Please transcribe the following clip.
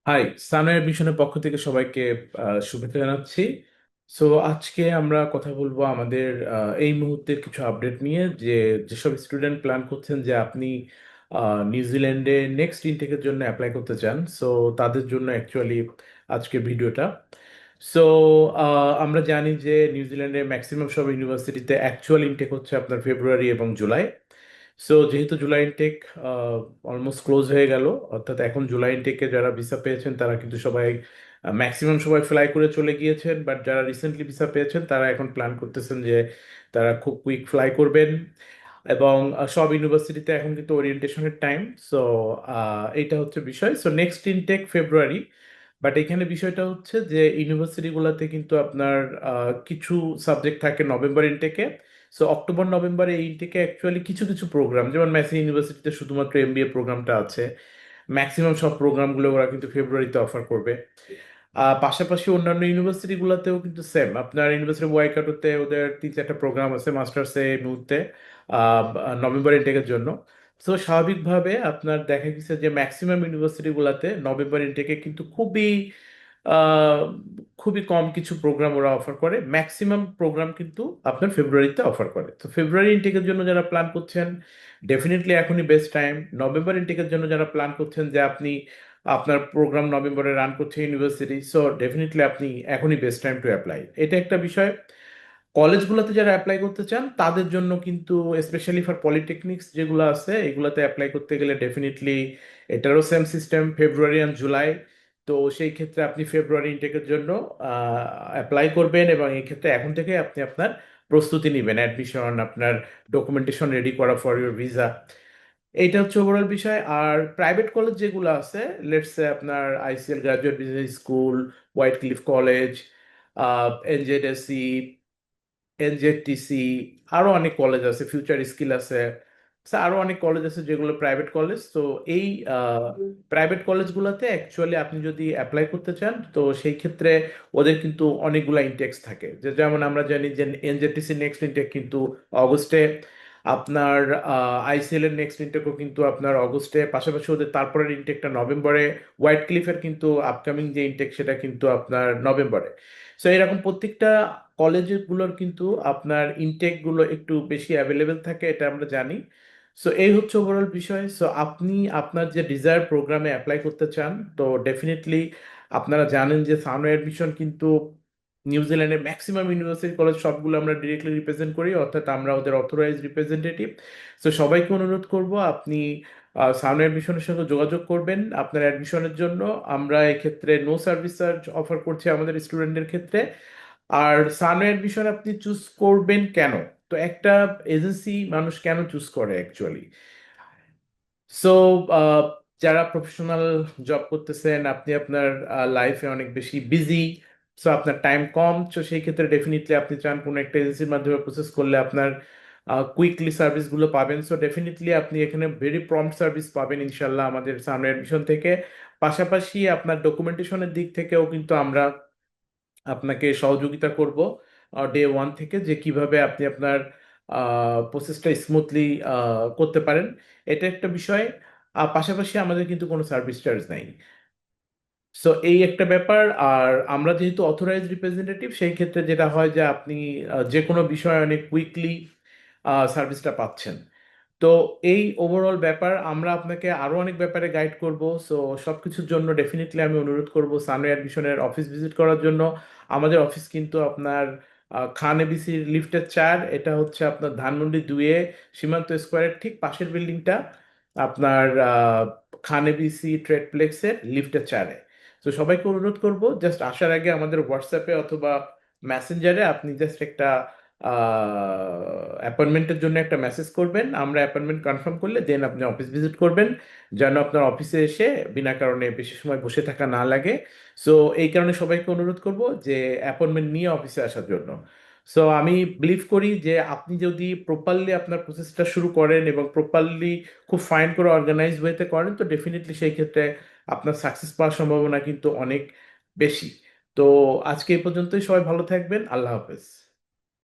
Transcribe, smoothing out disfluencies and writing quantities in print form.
High, সানওয়ের মিশনের পক্ষ থেকে সবাইকে শুভেচ্ছা জানাচ্ছি। সো আজকে আমরা কথা বলবো আমাদের এই মুহূর্তের কিছু আপডেট নিয়ে, যেসব স্টুডেন্ট প্ল্যান করছেন যে আপনি নিউজিল্যান্ডে নেক্সট ইনটেকের জন্য অ্যাপ্লাই করতে চান। সো তাদের জন্য অ্যাকচুয়ালি আজকের ভিডিওটা। সো আমরা জানি যে নিউজিল্যান্ডের ম্যাক্সিমাম সব ইউনিভার্সিটিতে অ্যাকচুয়াল ইনটেক হচ্ছে আপনার ফেব্রুয়ারি এবং জুলাই। সো যেহেতু জুলাই ইনটেক অলমোস্ট ক্লোজ হয়ে গেল, অর্থাৎ এখন জুলাই ইনটেকে যারা ভিসা পেয়েছেন তারা কিন্তু সবাই ম্যাক্সিমাম সবাই ফ্লাই করে চলে গিয়েছেন, বাট যারা রিসেন্টলি ভিসা পেয়েছেন তারা এখন প্ল্যান করতেছেন যে তারা খুব কুইক ফ্লাই করবেন। এবং সব ইউনিভার্সিটিতে এখন কিন্তু ওরিয়েন্টেশনের টাইম। সো এইটা হচ্ছে বিষয়। So next intake February, but এখানে বিষয়টা হচ্ছে যে ইউনিভার্সিটিগুলোতে কিন্তু আপনার কিছু সাবজেক্ট থাকে নভেম্বর ইনটেকে। সো অক্টোবর নভেম্বরে এই ইনটেকে অ্যাকচুয়ালি কিছু কিছু প্রোগ্রাম, যেমন ম্যাসি ইউনিভার্সিটিতে শুধুমাত্র এমবিএ প্রোগ্রামটা আছে। ম্যাক্সিমাম সব প্রোগ্রামগুলো ওরা কিন্তু ফেব্রুয়ারিতে অফার করবে। পাশাপাশি অন্যান্য ইউনিভার্সিটিগুলোতেও কিন্তু সেম, আপনার ইউনিভার্সিটি ওয়াইকাটোতে ওদের 3-4টা প্রোগ্রাম আছে মাস্টার্সে এই মুহূর্তে নভেম্বর ইনটেকের জন্য। তো স্বাভাবিকভাবে আপনার দেখা গেছে যে ম্যাক্সিমাম ইউনিভার্সিটিগুলোতে নভেম্বর ইনটেকে কিন্তু আহ, খুবই কম কিছু প্রোগ্রাম ওরা অফার করে, ম্যাক্সিমাম প্রোগ্রাম কিন্তু আপনার ফেব্রুয়ারিতে অফার করে। তো ফেব্রুয়ারি ইনটেকের জন্য যারা প্ল্যান করছেন ডেফিনেটলি এখনই বেস্ট টাইম। নভেম্বর ইনটেকের জন্য যারা প্ল্যান করছেন যে আপনি আপনার প্রোগ্রাম নভেম্বরে রান করছে ইউনিভার্সিটি, সো ডেফিনেটলি আপনি এখনই বেস্ট টাইম টু অ্যাপ্লাই, এটা একটা বিষয়। কলেজগুলোতে যারা অ্যাপ্লাই করতে চান তাদের জন্য কিন্তু স্পেশালি ফর পলিটেকনিক্স যেগুলো আছে এগুলোতে অ্যাপ্লাই করতে গেলে ডেফিনেটলি এটারও same system, February and July. তো সেই ক্ষেত্রে আপনি ফেব্রুয়ারি ইনটেকের জন্য অ্যাপ্লাই করবেন, এবং এই ক্ষেত্রে এখন থেকে আপনি আপনার প্রস্তুতি নেবেন, অ্যাডমিশন, আপনার ডকুমেন্টেশন রেডি করা ফর ইউর ভিসা। এইটা হচ্ছে ওভারঅল বিষয়। আর প্রাইভেট কলেজ যেগুলো আছে, লেটস সে আপনার ICL graduate business school, Whitecliff college, NZAC, NZTC, আরো অনেক কলেজ আছে, ফিউচার স্কিল আছে। So, আরো অনেক কলেজ আছে যেগুলো প্রাইভেট কলেজ। তো এই প্রাইভেট কলেজগুলোতে অ্যাকচুয়ালি আপনি যদি অ্যাপ্লাই করতে চান তো সেই ক্ষেত্রে ওদের কিন্তু অনেকগুলো ইনটেক্স থাকে, যেমন আমরা জানি যে এনজেটিসি নেক্সট ইনটেক কিন্তু অগস্টে, আপনার আইসিএল এর নেক্সট ইনটেকও কিন্তু আপনার অগস্টে, পাশাপাশি ওদের তারপরের ইনটেকটা নভেম্বরে। হোয়াইট ক্লিফের কিন্তু আপকামিং যে ইনটেক সেটা কিন্তু আপনার নভেম্বরে। সো এরকম প্রত্যেকটা কলেজগুলোর কিন্তু আপনার ইনটেক গুলো একটু বেশি অ্যাভেলেবেল থাকে, এটা আমরা জানি। সো এই হচ্ছে ওভারঅল বিষয়। সো আপনি আপনার যে ডিজায়ার প্রোগ্রামে অ্যাপ্লাই করতে চান, তো ডেফিনেটলি আপনারা জানেন যে সানো অ্যাডমিশন কিন্তু নিউজিল্যান্ডের ম্যাক্সিমাম ইউনিভার্সিটি কলেজ সবগুলো আমরা ডিরেক্টলি রিপ্রেজেন্ট করি, অর্থাৎ আমরা ওদের অথরাইজ রিপ্রেজেন্টেটিভ। সো সবাইকে অনুরোধ করব আপনি সানো অ্যাডমিশনের সঙ্গে যোগাযোগ করবেন আপনার অ্যাডমিশনের জন্য। আমরা এক্ষেত্রে নো সার্ভিস চার্জ অফার করছি আমাদের স্টুডেন্টদের ক্ষেত্রে। আর সানো অ্যাডমিশন আপনি চুজ করবেন কেন? তো একটা এজেন্সি মানুষ কেন চুজ করে অ্যাকচুয়ালি? সো যারা প্রফেশনাল জব করতেছেন, আপনি আপনার লাইফে অনেক বেশি বিজি, সো আপনার টাইম কম, তো সেই ক্ষেত্রে ডেফিনেটলি আপনি চান কোনো একটা এজেন্সির মাধ্যমে প্রসেস করলে আপনার কুইকলি সার্ভিসগুলো পাবেন। সো ডেফিনেটলি আপনি এখানে ভেরি প্রম্পট সার্ভিস পাবেন ইনশাল্লাহ আমাদের সামনে অ্যাডমিশন থেকে। পাশাপাশি আপনার ডকুমেন্টেশনের দিক থেকেও কিন্তু আমরা আপনাকে সহযোগিতা করব ডে ওয়ান থেকে, যে কিভাবে আপনি আপনার প্রসেসটা স্মুথলি করতে পারেন, এটা একটা বিষয়। পাশাপাশি আমাদের কিন্তু কোনো সার্ভিস চার্জ নাই। সো এই একটা ব্যাপার। আর আমরা যেহেতু অথরাইজ রিপ্রেজেন্টেটিভ, সেই ক্ষেত্রে যেটা হয় যে আপনি যে কোনো বিষয়ে অনেক কুইকলি সার্ভিসটা পাচ্ছেন। তো এই ওভারঅল ব্যাপার, আমরা আপনাকে আরো অনেক ব্যাপারে গাইড করব। সো সবকিছুর জন্য ডেফিনেটলি আমি অনুরোধ করব সানওয়ে অ্যাডমিশনের অফিস ভিজিট করার জন্য। আমাদের অফিস কিন্তু আপনার খান এবিসি লিফটের 4, এটা হচ্ছে আপনার ধানমন্ডি 2-এ সীমান্ত স্কোয়ারের ঠিক পাশের বিল্ডিংটা, আপনার খান এবিসি ট্রেড প্লেক্সের লিফটের 4-এ। তো সবাইকে অনুরোধ করব জাস্ট আসার আগে আমাদের হোয়াটসঅ্যাপে অথবা মেসেঞ্জারে আপনি জাস্ট একটা অ্যাপয়েন্টমেন্টের জন্য একটা মেসেজ করবেন, আমরা অ্যাপয়েন্টমেন্ট কনফার্ম করলে দেন আপনি অফিস ভিজিট করবেন, যেন আপনার অফিসে এসে বিনা কারণে বেশি সময় বসে থাকা না লাগে। সো এই কারণে সবাইকে অনুরোধ করব যে অ্যাপয়েন্টমেন্ট নিয়ে অফিসে আসার জন্য। সো আমি বিলিভ করি যে আপনি যদি প্রপারলি আপনার প্রসেসটা শুরু করেন এবং প্রপারলি খুব ফাইন করে অর্গানাইজ ওয়েতে করেন, তো ডেফিনেটলি সেই ক্ষেত্রে আপনার সাকসেস পাওয়ার সম্ভাবনা কিন্তু অনেক বেশি। তো আজকে এই পর্যন্তই, সবাই ভালো থাকবেন, আল্লাহ হাফেজ।